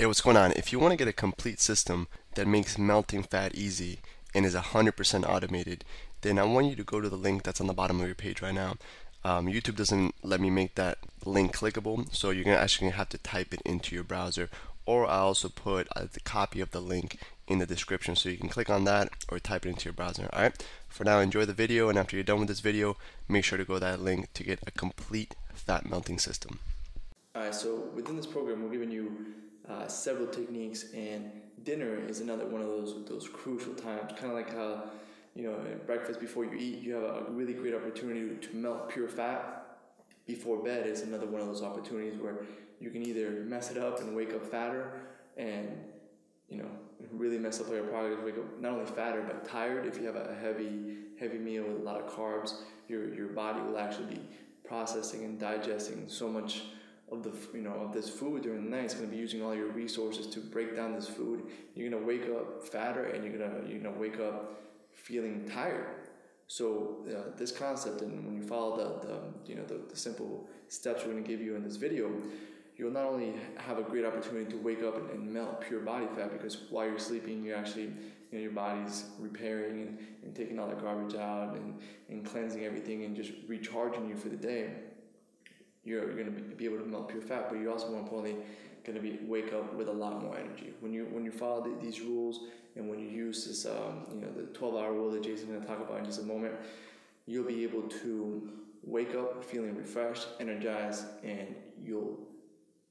Hey, what's going on? If you want to get a complete system that makes melting fat easy and is 100% automated, then I want you to go to the link that's on the bottom of your page right now. YouTube doesn't let me make that link clickable, so you're actually going to have to type it into your browser, or I also put the copy of the link in the description so you can click on that or type it into your browser. Alright, for now, enjoy the video, and after you're done with this video, make sure to go to that link to get a complete fat melting system. Alright, so within this program, we're giving you several techniques, and dinner is another one of those crucial times. Kind of like how, at breakfast before you eat, you have a really great opportunity to melt pure fat. Before bed is another one of those opportunities where you can either mess it up and wake up fatter, and really mess up your progress, wake up not only fatter but tired. If you have a heavy meal with a lot of carbs, your body will actually be processing and digesting so much of this food during the night. It's going to be using all your resources to break down this food. You're going to wake up fatter, and you're going to wake up feeling tired. So this concept, and when you follow the simple steps we're going to give you in this video, you'll not only have a great opportunity to wake up and melt pure body fat, because while you're sleeping, you actually your body's repairing and taking all the garbage out and cleansing everything and just recharging you for the day. You're going to be able to melt pure fat, but you're also, more importantly, going to wake up with a lot more energy. When you follow these rules, and when you use this, the 12-hour rule that Jason's going to talk about in just a moment, you'll be able to wake up feeling refreshed, energized, and you'll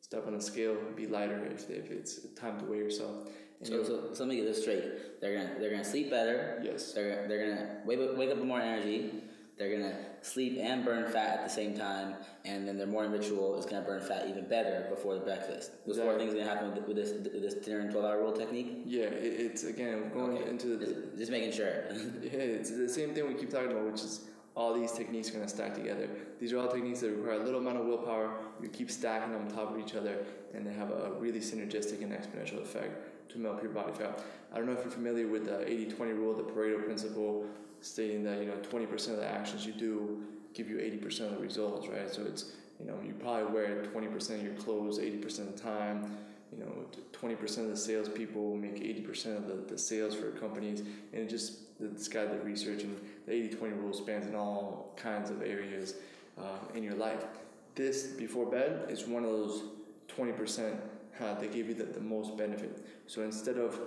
step on the scale, be lighter if it's time to weigh yourself. So let me get this straight. They're gonna sleep better. Yes. They're gonna wake up with more energy. They're gonna sleep and burn fat at the same time, and then their morning ritual is gonna burn fat even better before the breakfast. Those exactly. 4 things are gonna happen with this dinner and 12-hour rule technique. Yeah, it's again going into just making sure. Yeah, it's the same thing we keep talking about, which is all these techniques are going to stack together. These are all techniques that require a little amount of willpower. You keep stacking them on top of each other, and they have a really synergistic and exponential effect to melt pure body fat. I don't know if you're familiar with the 80-20 rule, the Pareto principle, stating that 20% of the actions you do give you 80% of the results, right? So it's you probably wear 20% of your clothes 80% of the time. 20% of the salespeople make 80% of the sales for companies, and this guy did research, and the 80-20 rule spans in all kinds of areas in your life. This before bed is one of those 20% that give you the most benefit. So instead of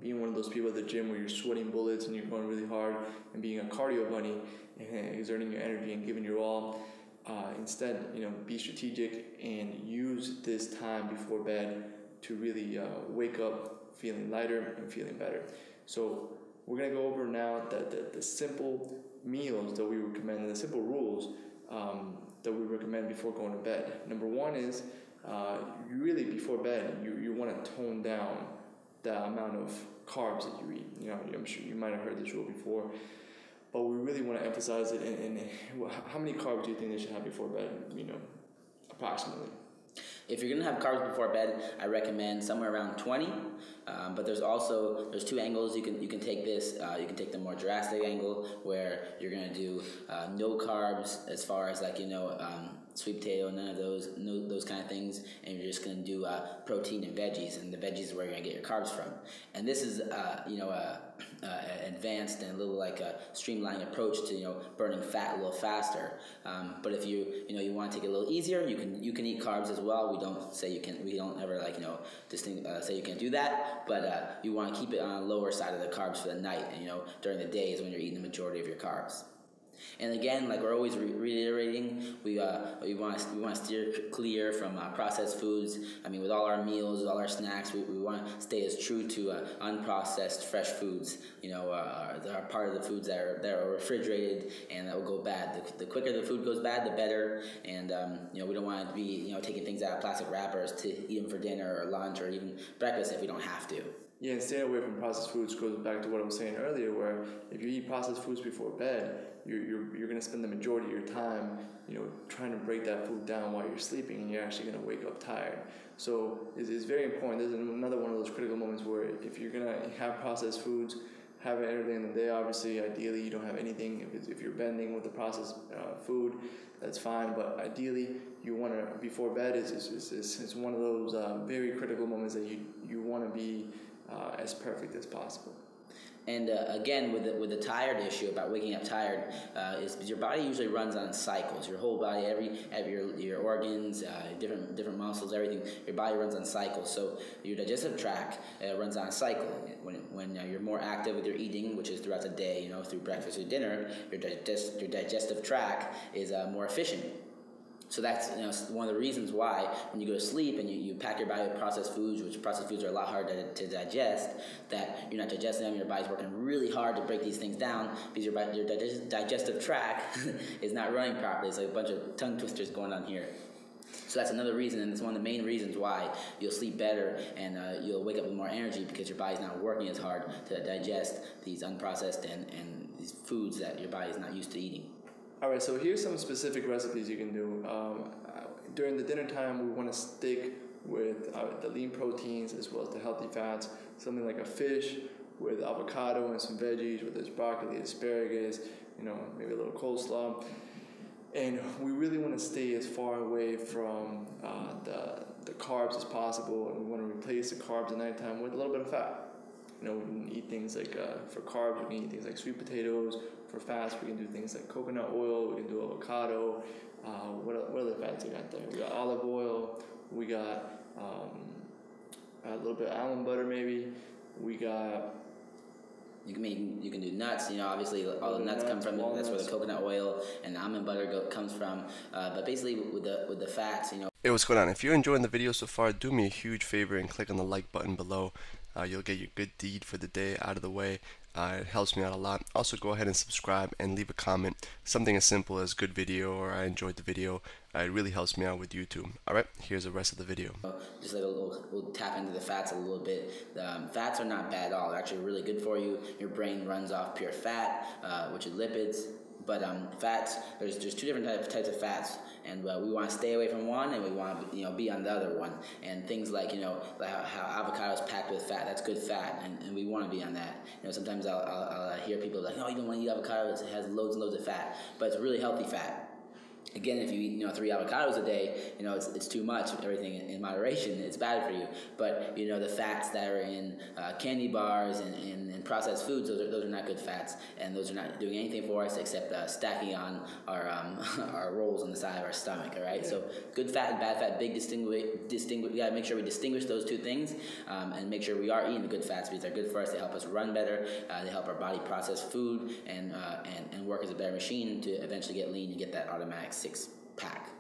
being one of those people at the gym where you're sweating bullets and you're going really hard and being a cardio bunny and exerting your energy and giving your all, instead, be strategic and use this time before bed to really wake up feeling lighter and feeling better. So we're going to go over now the simple meals that we recommend, and the simple rules that we recommend before going to bed. Number one is you really, before bed, you want to tone down the amount of carbs that you eat. I'm sure you might have heard this rule before, but we really want to emphasize it. And how many carbs do you think they should have before bed? Approximately. If you're gonna have carbs before bed, I recommend somewhere around 20. But there's 2 angles you can take this. You can take the more drastic angle where you're gonna do no carbs, as far as sweet potato, none of those kind of things, and you're just gonna do protein and veggies, and the veggies is where you're gonna get your carbs from. And this is advanced and a little like a streamlined approach to burning fat a little faster. But if you want to take it a little easier, you can eat carbs as well. We don't say you can. We don't ever say you can't do that. But you want to keep it on the lower side of the carbs for the night, and during the day is when you're eating the majority of your carbs. And again, like we're always reiterating, we want to steer clear from processed foods. I mean, with all our meals, with all our snacks, we want to stay as true to unprocessed, fresh foods. That are part of the foods that are refrigerated and that will go bad. The quicker the food goes bad, the better. And we don't want to be taking things out of plastic wrappers to eat them for dinner or lunch or even breakfast if we don't have to. Yeah, and staying away from processed foods goes back to what I was saying earlier, where if you eat processed foods before bed, you're going to spend the majority of your time, trying to break that food down while you're sleeping, and you're actually going to wake up tired. So it's very important. There's another one of those critical moments where if you're going to have processed foods, have it early in the day. Obviously, ideally, you don't have anything. If you're bending with the processed food, that's fine. But ideally, you want to, before bed is one of those very critical moments that you want to be as perfect as possible. And again, with the tired issue about waking up tired, is your body usually runs on cycles. Your whole body, every your organs, different muscles, everything. Your body runs on cycles. So your digestive tract runs on a cycle. When you're more active with your eating, which is throughout the day, through breakfast or dinner, your digestive tract is more efficient. So that's one of the reasons why when you go to sleep and you pack your body with processed foods, which processed foods are a lot harder to digest, that you're not digesting them, your body's working really hard to break these things down because your digestive tract is not running properly. It's like a bunch of tongue twisters going on here. So that's another reason, and it's one of the main reasons why you'll sleep better and you'll wake up with more energy, because your body's not working as hard to digest these unprocessed and these foods that your body is not used to eating. All right, so here's some specific recipes you can do. During the dinner time, we want to stick with the lean proteins as well as the healthy fats. Something like a fish with avocado and some veggies, whether it's broccoli, asparagus, maybe a little coleslaw. And we really want to stay as far away from the carbs as possible, and we want to replace the carbs at nighttime with a little bit of fat. We can eat things like, for carbs, we can eat things like sweet potatoes. For fats, we can do things like coconut oil, we can do avocado. What other fats you got there? We got olive oil, we got a little bit of almond butter maybe. We got... You can do nuts. Obviously all the nuts come from it. That's where the coconut oil and the almond butter comes from. But basically with the fats, Hey, what's going on? If you're enjoying the video so far, do me a huge favor and click on the like button below. You'll get your good deed for the day out of the way. It helps me out a lot. Also, go ahead and subscribe and leave a comment. Something as simple as good video or I enjoyed the video. It really helps me out with YouTube. Alright, here's the rest of the video. Just like we'll tap into the fats a little bit. Fats are not bad at all. They're actually really good for you. Your brain runs off pure fat, which is lipids. But fats, there's two different types of fats, and we want to stay away from one, and we want to be on the other one. And things like like how avocado is packed with fat, that's good fat, and we want to be on that. Sometimes I'll hear people like, no, you don't want to eat avocado, it has loads and loads of fat, but it's really healthy fat. Again, if you eat 3 avocados a day, it's too much. Everything in moderation, it's bad for you. But the fats that are in candy bars and processed foods, those are not good fats, and those are not doing anything for us except stacking on our our rolls on the side of our stomach. All right. So good fat and bad fat, big distinguish. We gotta make sure we distinguish those two things, and make sure we are eating the good fats because they're good for us. They help us run better. They help our body process food and work as a better machine to eventually get lean and get that automatic 6-pack.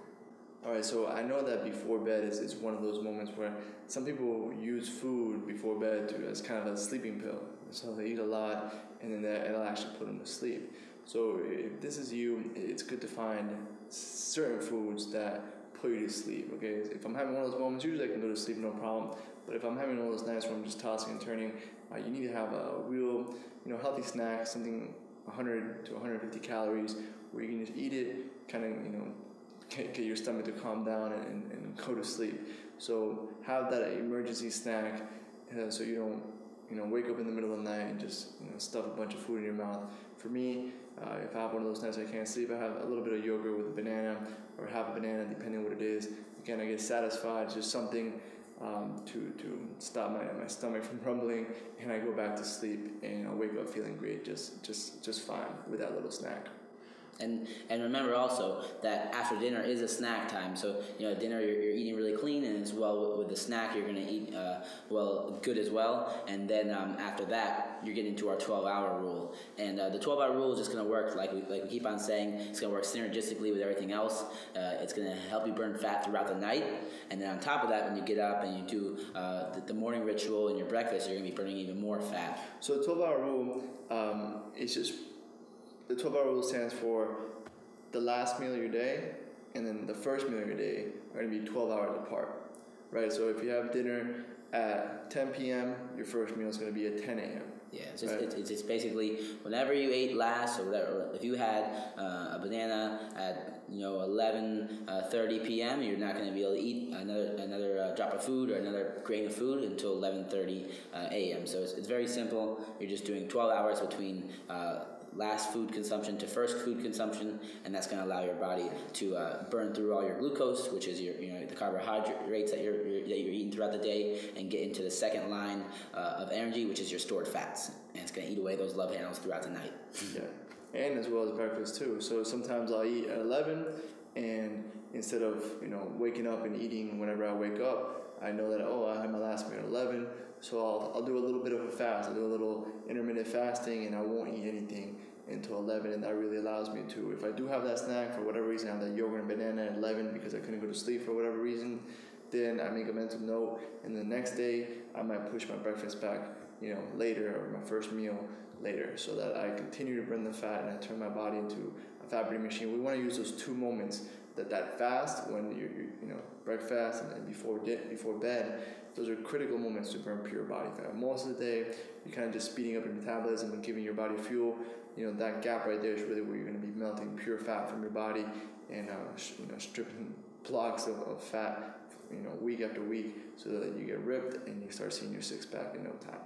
All right, so I know that before bed is one of those moments where some people use food before bed as kind of a sleeping pill. So they eat a lot, and then it'll actually put them to sleep. So if this is you, it's good to find certain foods that put you to sleep. Okay, if I'm having one of those moments, usually I can go to sleep no problem. But if I'm having one of those nights where I'm just tossing and turning, you need to have a real, healthy snack, something 100 to 150 calories, where you can just eat it, kind of, get your stomach to calm down and go to sleep. So have that emergency snack, so you don't, wake up in the middle of the night and just stuff a bunch of food in your mouth. For me, if I have one of those nights I can't sleep, I have a little bit of yogurt with a banana or half a banana, depending on what it is. Again, I get satisfied. It's just something to stop my stomach from rumbling, and I go back to sleep, and I wake up feeling great, just fine with that little snack. And remember also that after dinner is a snack time. So dinner you're eating really clean, and as well with the snack you're going to eat good as well. And then after that you're getting into our 12-hour rule. And the 12-hour rule is just going to work like we keep on saying. It's going to work synergistically with everything else. It's going to help you burn fat throughout the night. And then on top of that, when you get up and you do the morning ritual and your breakfast, you're going to be burning even more fat. So the 12-hour rule is just. The 12-hour rule stands for the last meal of your day and then the first meal of your day are going to be 12 hours apart, right? So if you have dinner at 10 p.m., your first meal is going to be at 10 a.m. Yeah, it's just basically whenever you ate last, or whatever. If you had a banana at 11:30 p.m., you're not going to be able to eat another drop of food or another grain of food until 11:30 a.m. So it's very simple. You're just doing 12 hours between last food consumption to first food consumption, and that's going to allow your body to burn through all your glucose, which is your the carbohydrates that you're eating throughout the day, and get into the second line of energy, which is your stored fats, and it's going to eat away those love handles throughout the night. Yeah, and as well as breakfast too. So sometimes I'll eat at 11, and instead of waking up and eating whenever I wake up, I know that I had my last meal at 11. So I'll do a little bit of a fast. I'll do a little intermittent fasting, and I won't eat anything until 11, and that really allows me to, if I do have that snack for whatever reason, I have that yogurt and banana at 11 because I couldn't go to sleep for whatever reason, then I make a mental note, and the next day I might push my breakfast back, later, or my first meal later, so that I continue to burn the fat and I turn my body into a fat burning machine. We want to use those 2 moments, that fast when you breakfast and before bed. Those are critical moments to burn pure body fat. Most of the day, you're kind of just speeding up your metabolism and giving your body fuel. That gap right there is really where you're going to be melting pure fat from your body and stripping blocks of fat, week after week, so that you get ripped and you start seeing your six-pack in no time.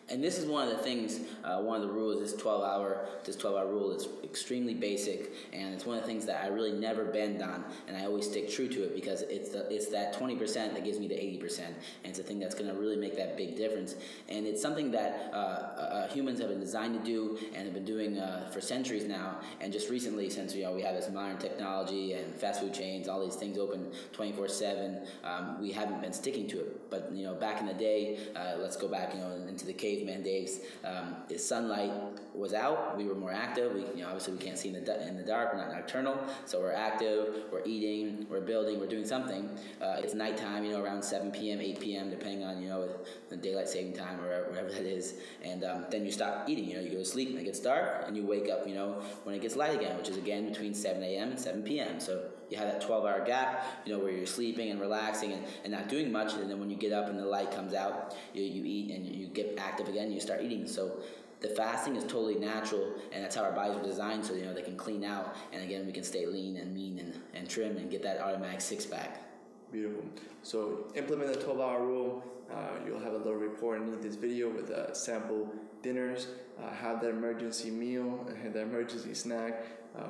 And this is one of the things, one of the rules, this 12-hour rule is extremely basic, and it's one of the things that I really never bend on, and I always stick true to it because it's that 20% that gives me the 80%, and it's a thing that's going to really make that big difference. And it's something that humans have been designed to do and have been doing for centuries now, and just recently, since we have this modern technology and fast food chains, all these things open 24/7, we haven't been sticking to it. But back in the day, let's go back into the caveman days. If sunlight was out, we were more active. Obviously we can't see in the dark. We're not nocturnal, so we're active. We're eating. We're building. We're doing something. It's nighttime. Around 7 p.m., 8 p.m., depending on the daylight saving time or whatever that is. And then you stop eating. You go to sleep and it gets dark, and you wake up. When it gets light again, which is again between 7 a.m. and 7 p.m. So you have that 12-hour gap. Where you're sleeping and relaxing and not doing much. And then when you get up and the light comes out, you eat and you get active again. And you start eating. So the fasting is totally natural, and that's how our bodies were designed, so they can clean out, and again we can stay lean and mean and trim and get that automatic six-pack. Beautiful. So implement the 12-hour rule. You'll have a little report underneath this video with sample dinners. Have that emergency meal, that emergency snack,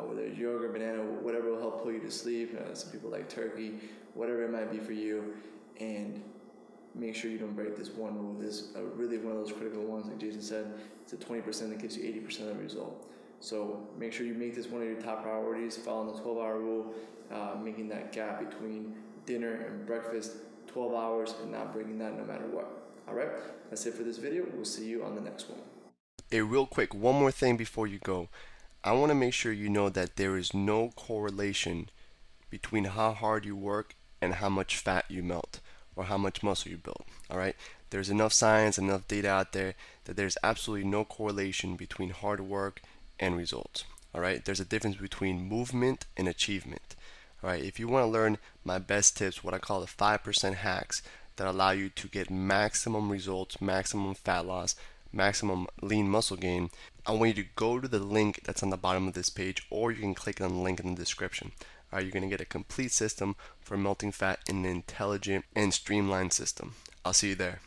whether it's yogurt, banana, whatever will help pull you to sleep. Some people like turkey, whatever it might be for you, and make sure you don't break this one rule. This is really one of those critical ones, like Jason said. It's a 20% that gives you 80% of the result. So make sure you make this one of your top priorities, following the 12-hour rule, making that gap between dinner and breakfast 12 hours and not breaking that no matter what. All right, that's it for this video. We'll see you on the next one. Real quick, one more thing before you go. I want to make sure you know that there is no correlation between how hard you work and how much fat you melt, or how much muscle you build. All right, there's enough science, enough data out there that there's absolutely no correlation between hard work and results. All right, there's a difference between movement and achievement. All right, if you want to learn my best tips, what I call the 5% hacks that allow you to get maximum results, maximum fat loss, maximum lean muscle gain, I want you to go to the link that's on the bottom of this page, or you can click on the link in the description. All right, you're going to get a complete system for melting fat in an intelligent and streamlined system. I'll see you there.